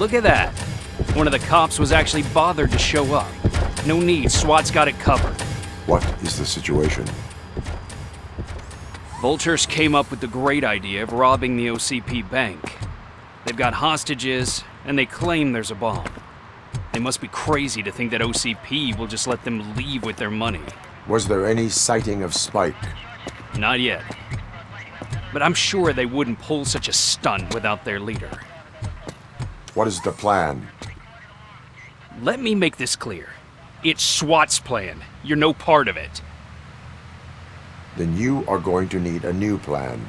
look at that. One of the cops was actually bothered to show up. No need, SWAT's got it covered. What is the situation? Vultures came up with the great idea of robbing the OCP bank. They've got hostages, and they claim there's a bomb. They must be crazy to think that OCP will just let them leave with their money. Was there any sighting of Spike? Not yet. But I'm sure they wouldn't pull such a stunt without their leader. What is the plan? Let me make this clear. It's SWAT's plan. You're no part of it. Then you are going to need a new plan.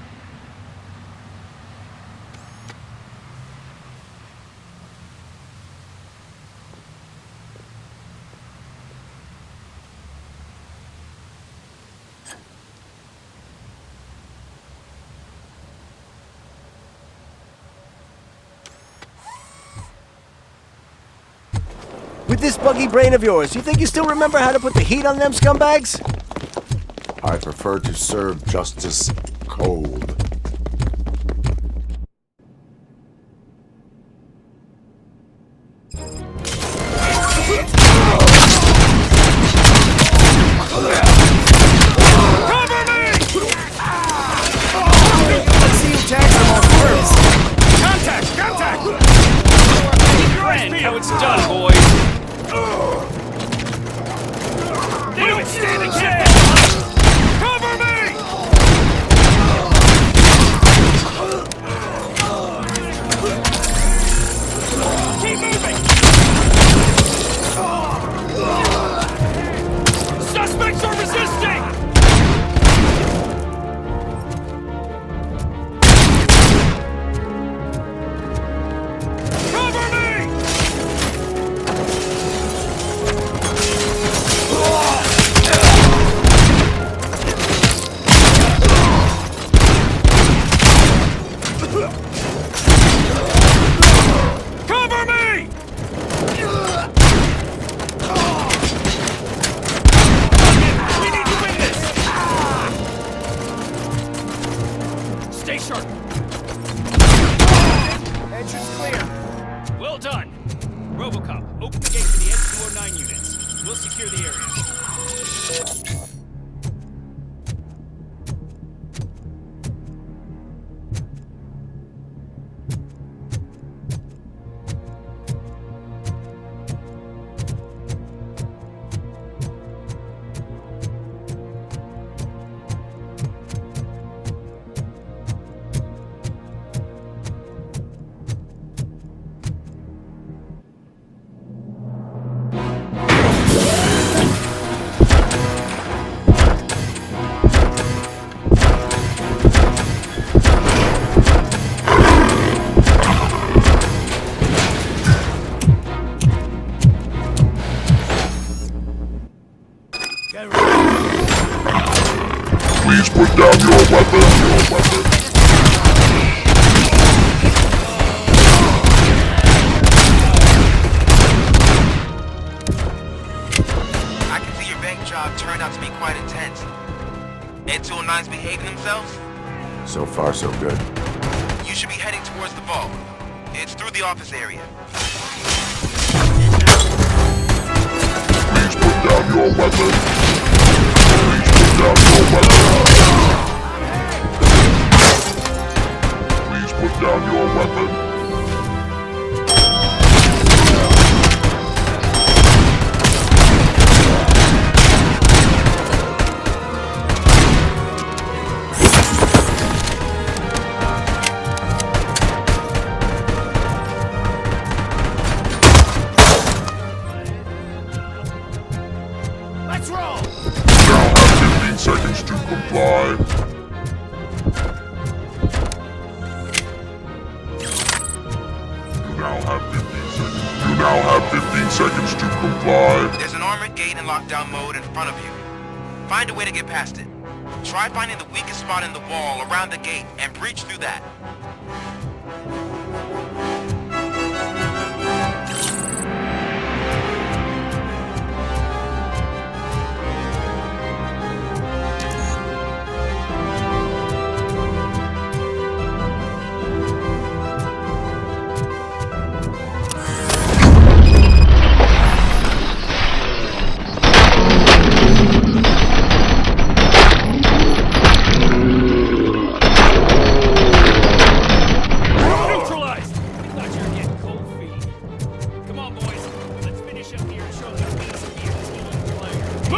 With this buggy brain of yours, you think you still remember how to put the heat on them scumbags? I prefer to serve justice cold. Let's see who tags them off first. Contact! How it's done, boys. They don't stand a chance! Cover me! Keep moving! Suspects are resisting! Cover me! Cover me! We need to win this! Stay sharp. Entrance clear. Well done. RoboCop, open the gate for the Ep.6 units. We'll secure the area. Please put down your weapon. I can see your bank job turned out to be quite intense. Ed-209's behaving themselves? So far, so good. You should be heading towards the vault. It's through the office area. Please put down your weapon. Please put down your weapon. Please put down your weapon. Let's roll! Now have 15 seconds to comply. You now have 15 seconds to comply. There's an armored gate in lockdown mode in front of you. Find a way to get past it. Try finding the weakest spot in the wall around the gate and breach through that.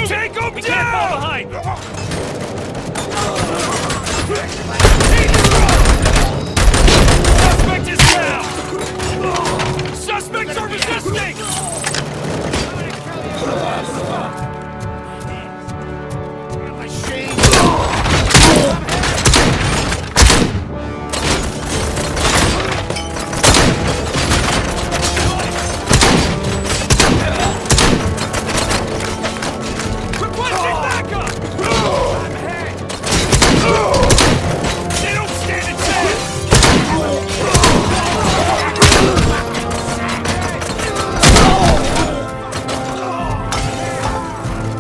Take him He down! can't fall behind! Suspect is down! Suspects are resisting! Requesting backup! They don't stand a chance!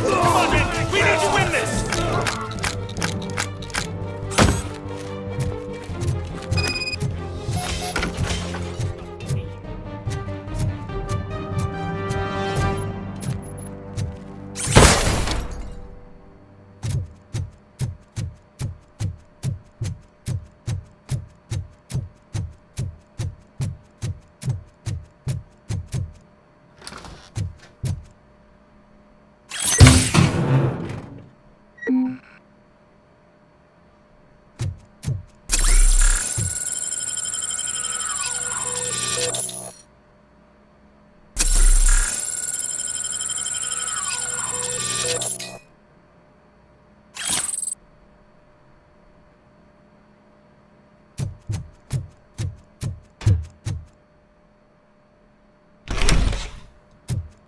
Come on, man! We need to win this!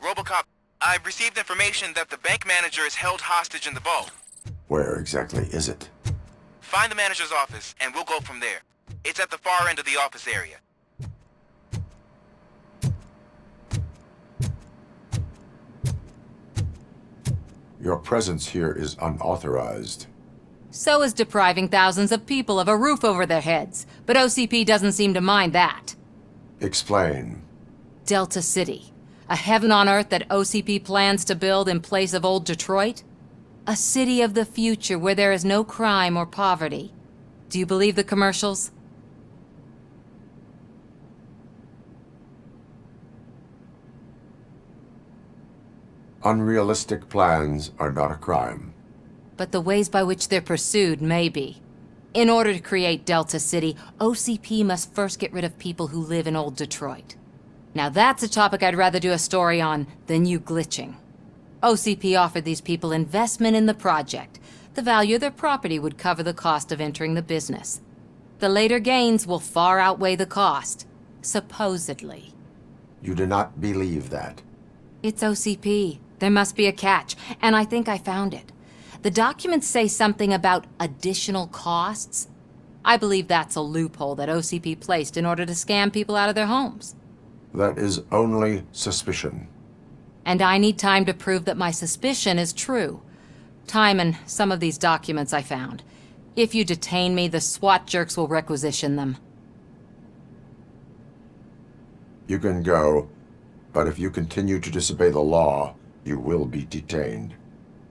RoboCop, I've received information that the bank manager is held hostage in the vault. Where exactly is it? Find the manager's office, and we'll go from there. It's at the far end of the office area. Your presence here is unauthorized. So is depriving thousands of people of a roof over their heads. But OCP doesn't seem to mind that. Explain. Delta City. A heaven on earth that OCP plans to build in place of old Detroit? A city of the future where there is no crime or poverty. Do you believe the commercials? Unrealistic plans are not a crime. But the ways by which they're pursued may be. In order to create Delta City, OCP must first get rid of people who live in old Detroit. Now that's a topic I'd rather do a story on than you glitching. OCP offered these people investment in the project. The value of their property would cover the cost of entering the business. The later gains will far outweigh the cost. Supposedly. You do not believe that. It's OCP. There must be a catch, and I think I found it. The documents say something about additional costs. I believe that's a loophole that OCP placed in order to scam people out of their homes. That is only suspicion. And I need time to prove that my suspicion is true. Time and some of these documents I found. If you detain me, the SWAT jerks will requisition them. You can go, but if you continue to disobey the law, you will be detained.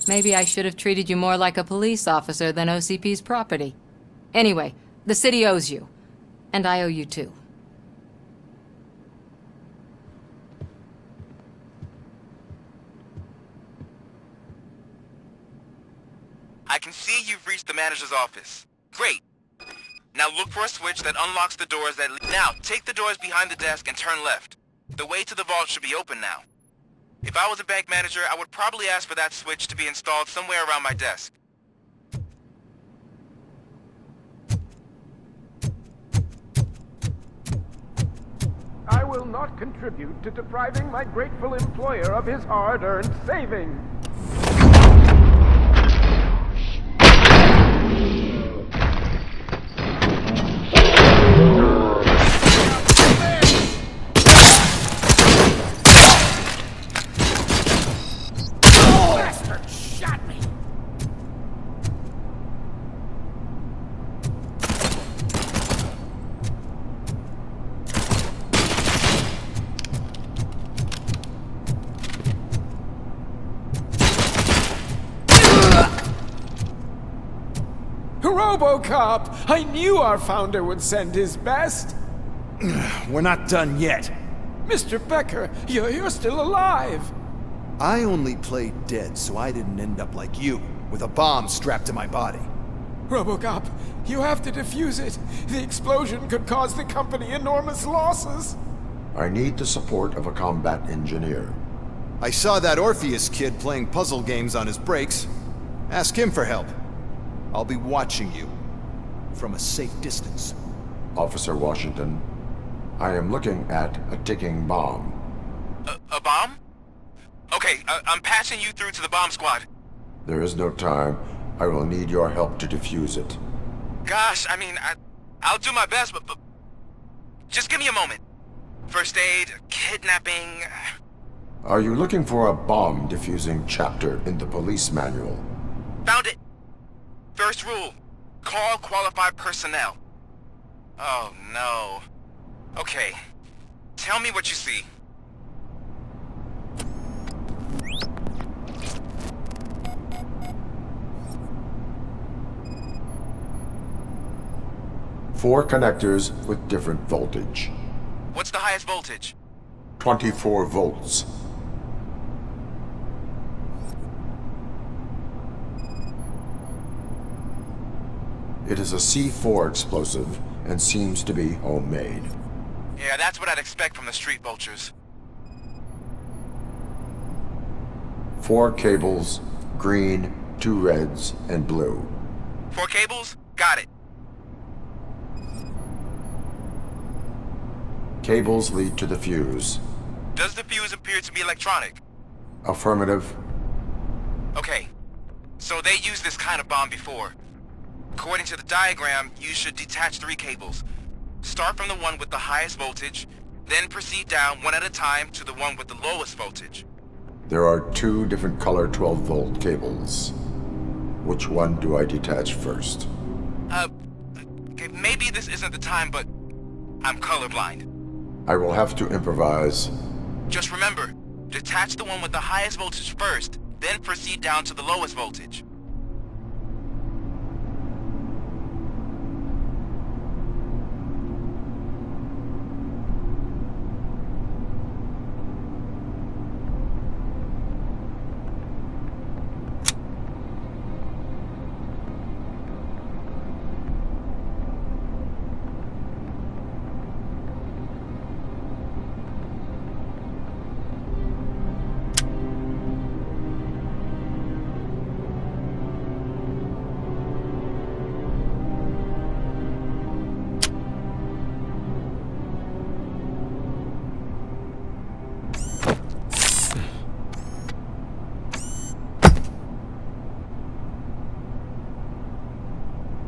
Maybe I should have treated you more like a police officer than OCP's property. Anyway, the city owes you. And I owe you too. I can see you've reached the manager's office. Great. Now look for a switch that unlocks the doors that lead. Now, take the doors behind the desk and turn left. The way to the vault should be open now. If I was a bank manager, I would probably ask for that switch to be installed somewhere around my desk. I will not contribute to depriving my grateful employer of his hard-earned savings. RoboCop! I knew our founder would send his best! We're not done yet. Mr. Becker, you're still alive! I only played dead so I didn't end up like you, with a bomb strapped to my body. RoboCop, you have to defuse it. The explosion could cause the company enormous losses. I need the support of a combat engineer. I saw that Orpheus kid playing puzzle games on his breaks. Ask him for help. I'll be watching you. From a safe distance. Officer Washington, I am looking at a ticking bomb. A bomb? Okay, I'm passing you through to the bomb squad. There is no time. I will need your help to defuse it. Gosh, I mean, I'll do my best, but just give me a moment. First aid, kidnapping... Are you looking for a bomb defusing chapter in the police manual? Found it! First rule, call qualified personnel. Oh no. Okay, tell me what you see. Four connectors with different voltage. What's the highest voltage? 24 volts. It is a C4 explosive and seems to be homemade. Yeah, that's what I'd expect from the street vultures. 4 cables, green, 2 reds, and blue. 4 cables? Got it. Cables lead to the fuse. Does the fuse appear to be electronic? Affirmative. Okay, so they used this kind of bomb before. According to the diagram, you should detach 3 cables. Start from the one with the highest voltage, then proceed down one at a time to the one with the lowest voltage. There are 2 different color 12-volt cables. Which one do I detach first? Okay, maybe this isn't the time, but I'm colorblind. I will have to improvise. Just remember, detach the one with the highest voltage first, then proceed down to the lowest voltage.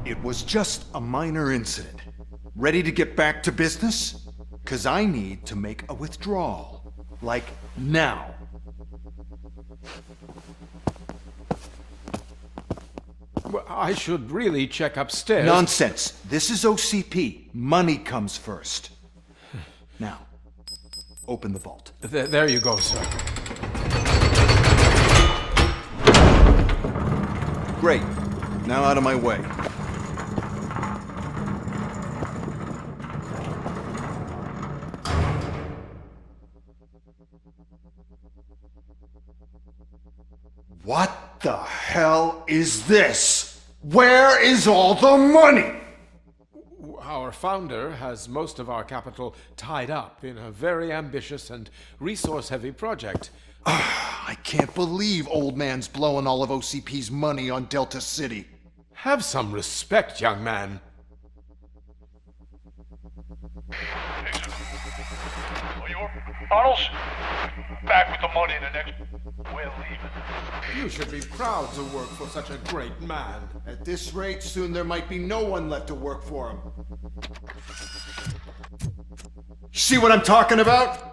It was just a minor incident. Ready to get back to business? 'Cause I need to make a withdrawal. Like, now. Well, I should really check upstairs. Nonsense. This is OCP. Money comes first. Now, open the vault. There you go, sir. Great. Now out of my way. What the hell is this? Where is all the money? Our founder has most of our capital tied up in a very ambitious and resource-heavy project. I can't believe old man's blowing all of OCP's money on Delta City. Have some respect, young man. Arnold's back with the money in the next... We're leaving. You should be proud to work for such a great man. At this rate, soon there might be no one left to work for him. See what I'm talking about?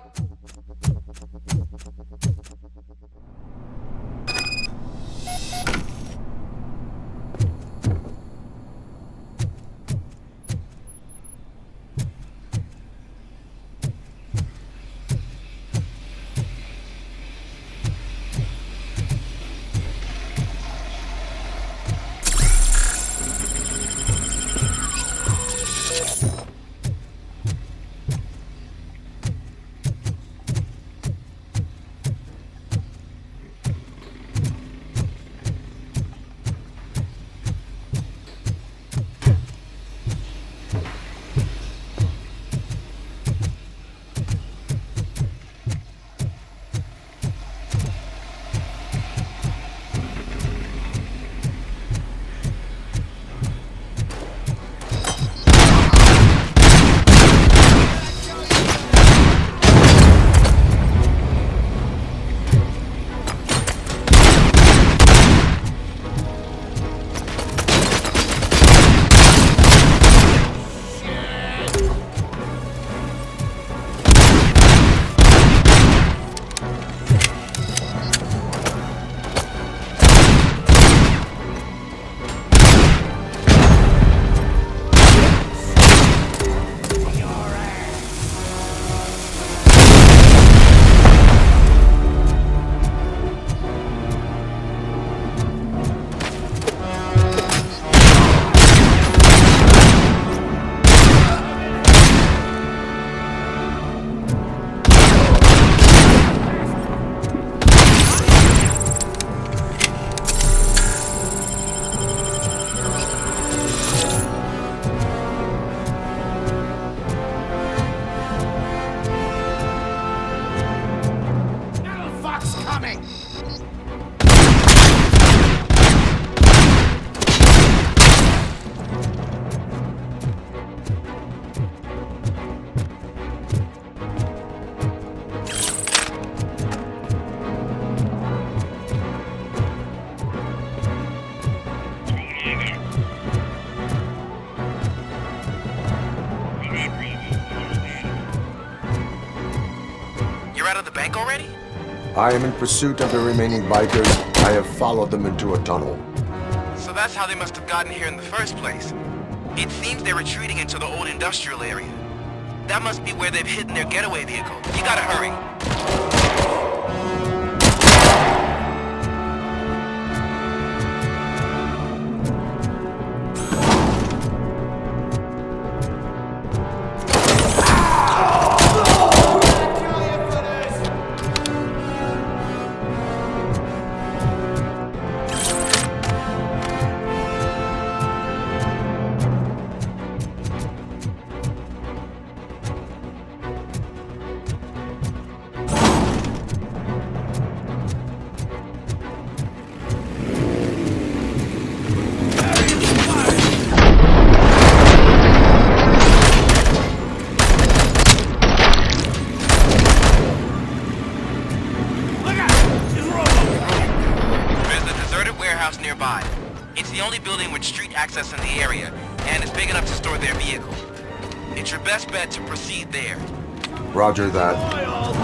incoming! You're out of the bank already? I am in pursuit of the remaining bikers. I have followed them into a tunnel. So that's how they must have gotten here in the first place. It seems they're retreating into the old industrial area. That must be where they've hidden their getaway vehicle. You gotta hurry. Nearby. It's the only building with street access in the area, and it's big enough to store their vehicle. It's your best bet to proceed there. Roger that.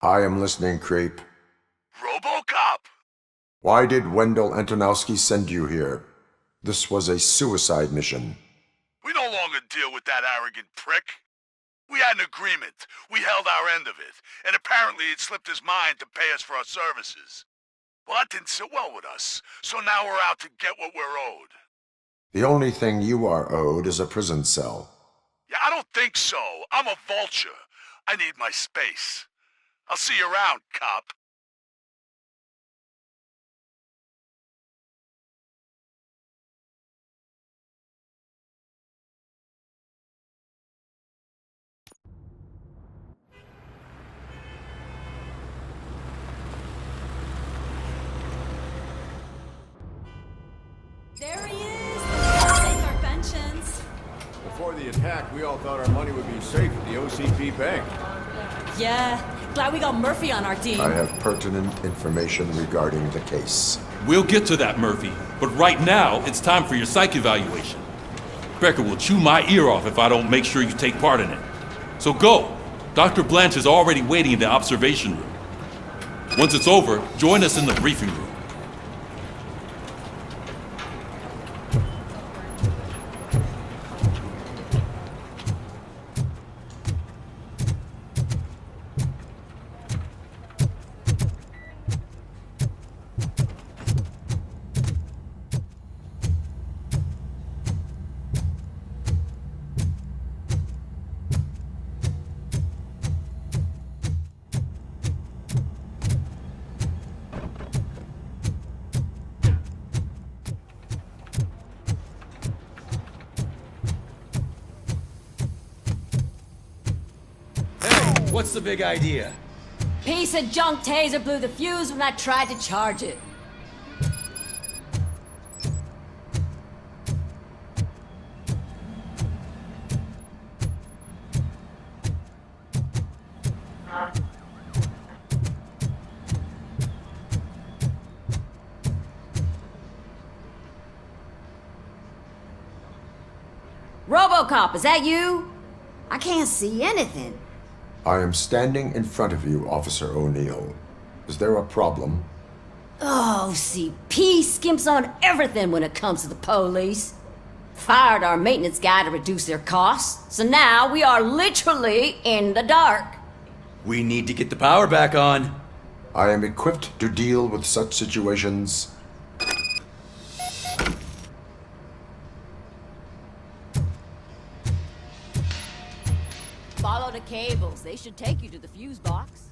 I am listening, creep. RoboCop! Why did Wendell Antonowski send you here? This was a suicide mission. We no longer deal with that arrogant prick. We had an agreement. We held our end of it. And apparently it slipped his mind to pay us for our services. Well, that didn't sit well with us. So now we're out to get what we're owed. The only thing you are owed is a prison cell. Yeah, I don't think so. I'm a vulture. I need my space. I'll see you around, cop. There he is! Take our pensions. Before the attack, we all thought our money would be safe at the OCP bank. Yeah, glad we got Murphy on our team. I have pertinent information regarding the case. We'll get to that, Murphy. But right now, it's time for your psych evaluation. Becker will chew my ear off if I don't make sure you take part in it. So go. Dr. Blanche is already waiting in the observation room. Once it's over, join us in the briefing room. What's the big idea? Piece of junk taser blew the fuse when I tried to charge it. RoboCop, is that you? I can't see anything. I am standing in front of you, Officer O'Neill. Is there a problem? Oh, CP skimps on everything when it comes to the police. Fired our maintenance guy to reduce their costs, so now we are literally in the dark. We need to get the power back on. I am equipped to deal with such situations. Follow the cables. They should take you to the fuse box.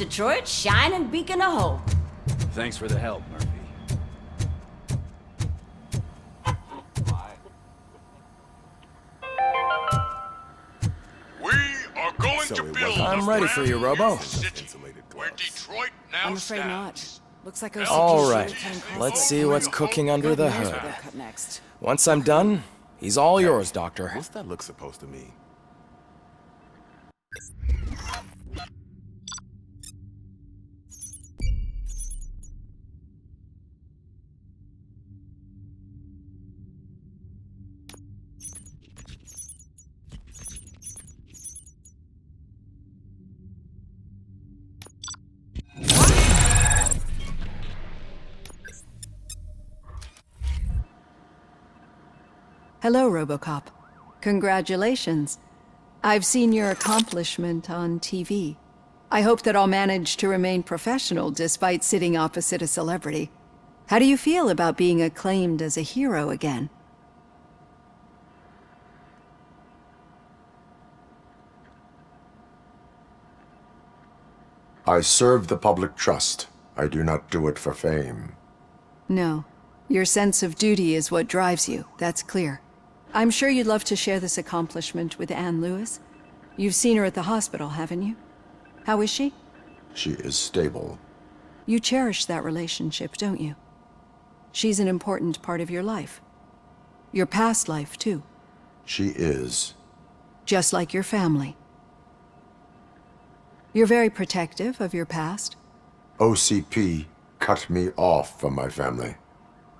Detroit's shining beacon of hope. Thanks for the help, Murphy. We are going to build. I'm ready for you, Robo. Where Detroit now I'm afraid not. stands. Looks like OCP All right, came close. let's see what's cooking under the God knows where hood. they'll cut next. Once I'm done, he's all yours, Doctor. What's that look supposed to mean? Hello, RoboCop. Congratulations. I've seen your accomplishment on TV. I hope that I'll manage to remain professional despite sitting opposite a celebrity. How do you feel about being acclaimed as a hero again? I serve the public trust. I do not do it for fame. No. Your sense of duty is what drives you, that's clear. I'm sure you'd love to share this accomplishment with Anne Lewis. You've seen her at the hospital, haven't you? How is she? She is stable. You cherish that relationship, don't you? She's an important part of your life. Your past life, too. She is. Just like your family. You're very protective of your past. OCP cut me off from my family.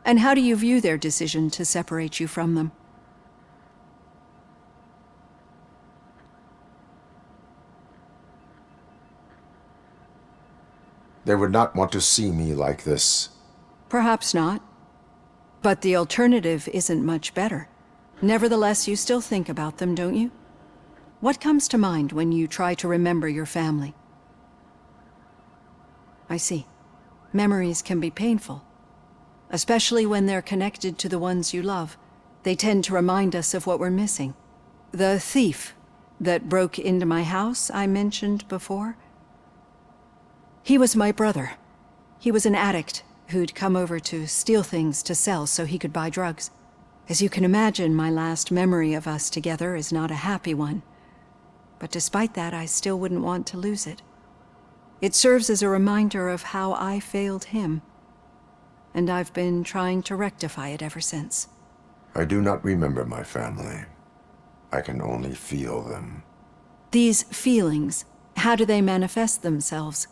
And how do you view their decision to separate you from them? They would not want to see me like this. Perhaps not. But the alternative isn't much better. Nevertheless, you still think about them, don't you? What comes to mind when you try to remember your family? I see. Memories can be painful. Especially when they're connected to the ones you love. They tend to remind us of what we're missing. The thief that broke into my house I mentioned before. He was my brother. He was an addict who'd come over to steal things to sell so he could buy drugs. As you can imagine, my last memory of us together is not a happy one. But despite that, I still wouldn't want to lose it. It serves as a reminder of how I failed him. And I've been trying to rectify it ever since. I do not remember my family. I can only feel them. These feelings, how do they manifest themselves?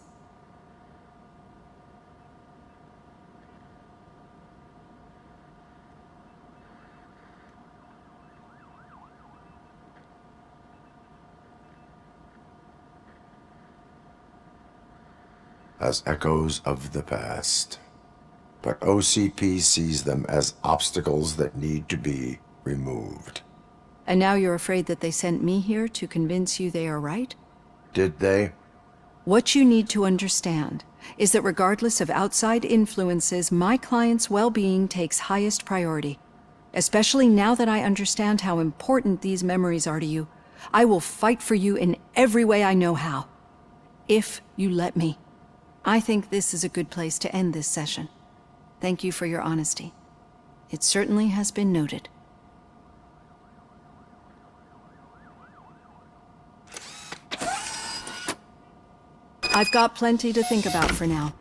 As echoes of the past. But OCP sees them as obstacles that need to be removed. And now you're afraid that they sent me here to convince you they are right? Did they? What you need to understand is that regardless of outside influences, my client's well-being takes highest priority. Especially now that I understand how important these memories are to you. I will fight for you in every way I know how. If you let me. I think this is a good place to end this session. Thank you for your honesty. It certainly has been noted. I've got plenty to think about for now.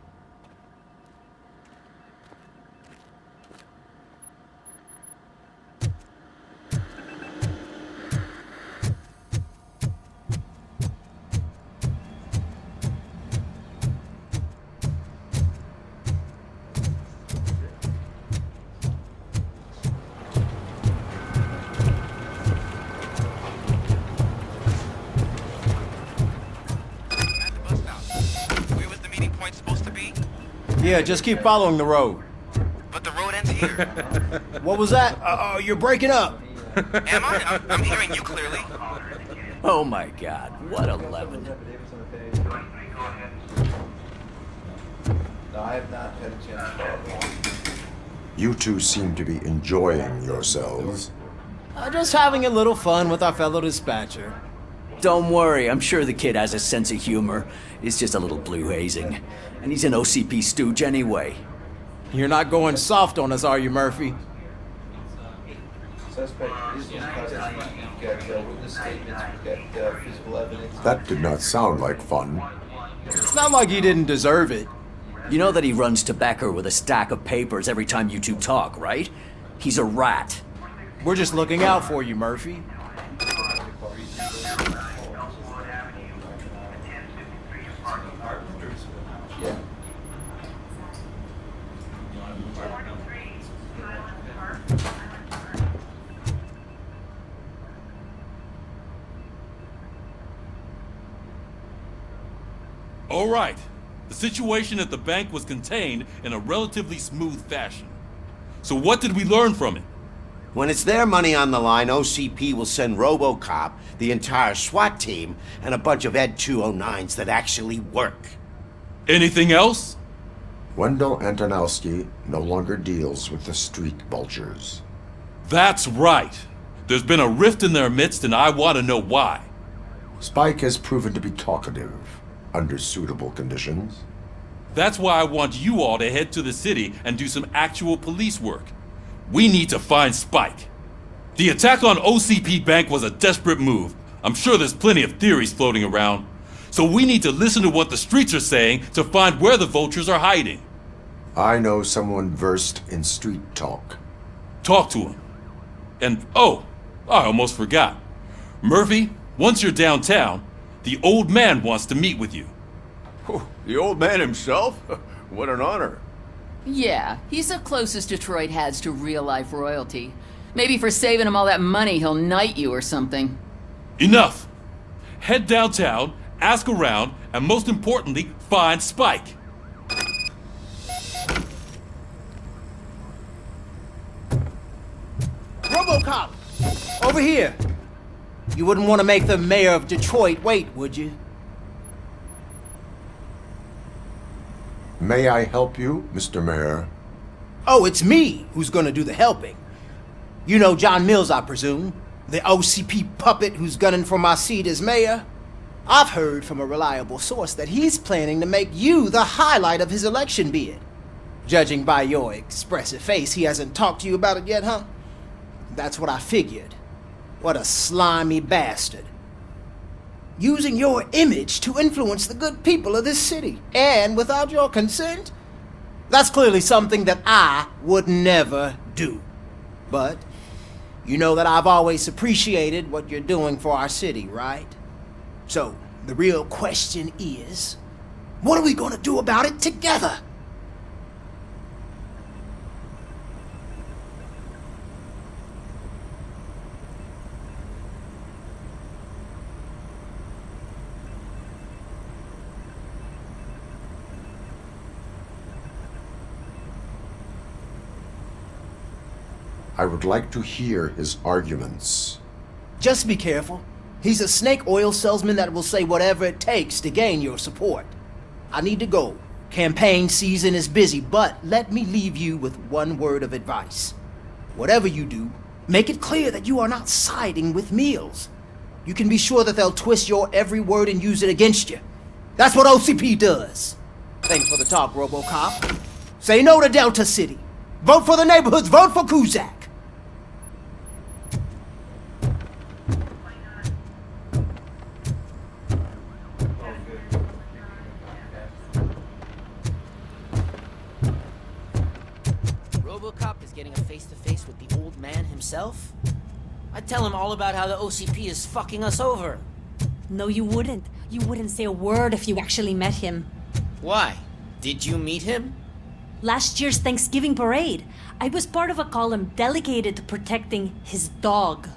Yeah, just keep following the road. But the road ends here. What was that? Uh-oh, you're breaking up. Am I? I'm hearing you clearly. Oh my God, what a lemon. No, I have not had a chance. You two seem to be enjoying yourselves. Just having a little fun with our fellow dispatcher. Don't worry, I'm sure the kid has a sense of humor. It's just a little blue hazing. And he's an OCP stooge anyway. You're not going soft on us, are you, Murphy? That did not sound like fun. It's not like he didn't deserve it. You know that he runs tobacco with a stack of papers every time you two talk, right? He's a rat. We're just looking out for you, Murphy. All right. The situation at the bank was contained in a relatively smooth fashion. So what did we learn from it? When it's their money on the line, OCP will send RoboCop, the entire SWAT team, and a bunch of Ed 209s that actually work. Anything else? Wendell Antonowski no longer deals with the street vultures. That's right. There's been a rift in their midst, and I want to know why. Spike has proven to be talkative, under suitable conditions. That's why I want you all to head to the city and do some actual police work. We need to find Spike. The attack on OCP Bank was a desperate move. I'm sure there's plenty of theories floating around. So we need to listen to what the streets are saying to find where the vultures are hiding. I know someone versed in street talk. Talk to him. And oh, I almost forgot. Murphy, once you're downtown, the old man wants to meet with you. Oh, the old man himself? What an honor. Yeah, he's the closest Detroit has to real-life royalty. Maybe for saving him all that money, he'll knight you or something. Enough! Head downtown, ask around, and most importantly, find Spike. RoboCop! Over here! You wouldn't want to make the mayor of Detroit wait, would you? May I help you, Mr. Mayor? Oh, it's me who's gonna do the helping. You know John Mills, I presume? The OCP puppet who's gunning for my seat as mayor? I've heard from a reliable source that he's planning to make you the highlight of his election bid. Judging by your expressive face, he hasn't talked to you about it yet, huh? That's what I figured. What a slimy bastard. Using your image to influence the good people of this city, and without your consent? That's clearly something that I would never do. But you know that I've always appreciated what you're doing for our city, right? So, the real question is, what are we gonna do about it together? I would like to hear his arguments. Just be careful. He's a snake oil salesman that will say whatever it takes to gain your support. I need to go. Campaign season is busy, but let me leave you with one word of advice. Whatever you do, make it clear that you are not siding with Mills. You can be sure that they'll twist your every word and use it against you. That's what OCP does. Thanks for the talk, RoboCop. Say no to Delta City. Vote for the neighborhoods. Vote for Kuzak. RoboCop is getting a face-to-face with the old man himself? I'd tell him all about how the OCP is fucking us over. No, you wouldn't. You wouldn't say a word if you actually met him. Why? Did you meet him? Last year's Thanksgiving parade, I was part of a column dedicated to protecting his dog.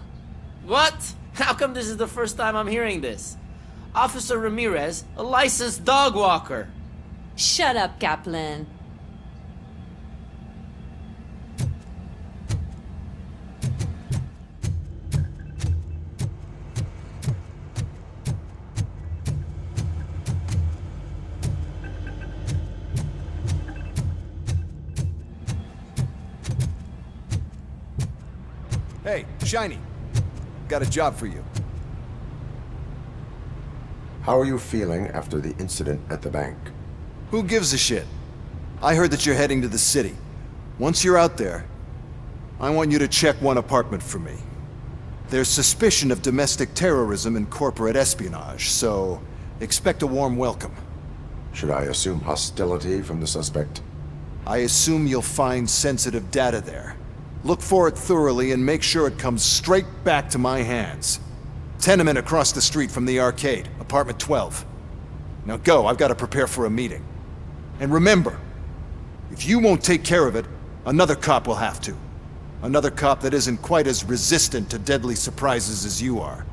What? How come this is the first time I'm hearing this? Officer Ramirez, a licensed dog walker. Shut up, Kaplan. Hey, Shiny. Got a job for you. How are you feeling after the incident at the bank? Who gives a shit? I heard that you're heading to the city. Once you're out there, I want you to check one apartment for me. There's suspicion of domestic terrorism and corporate espionage, so expect a warm welcome. Should I assume hostility from the suspect? I assume you'll find sensitive data there. Look for it thoroughly and make sure it comes straight back to my hands. Tenement across the street from the arcade, apartment 12. Now go, I've got to prepare for a meeting. And remember, if you won't take care of it, another cop will have to. Another cop that isn't quite as resistant to deadly surprises as you are.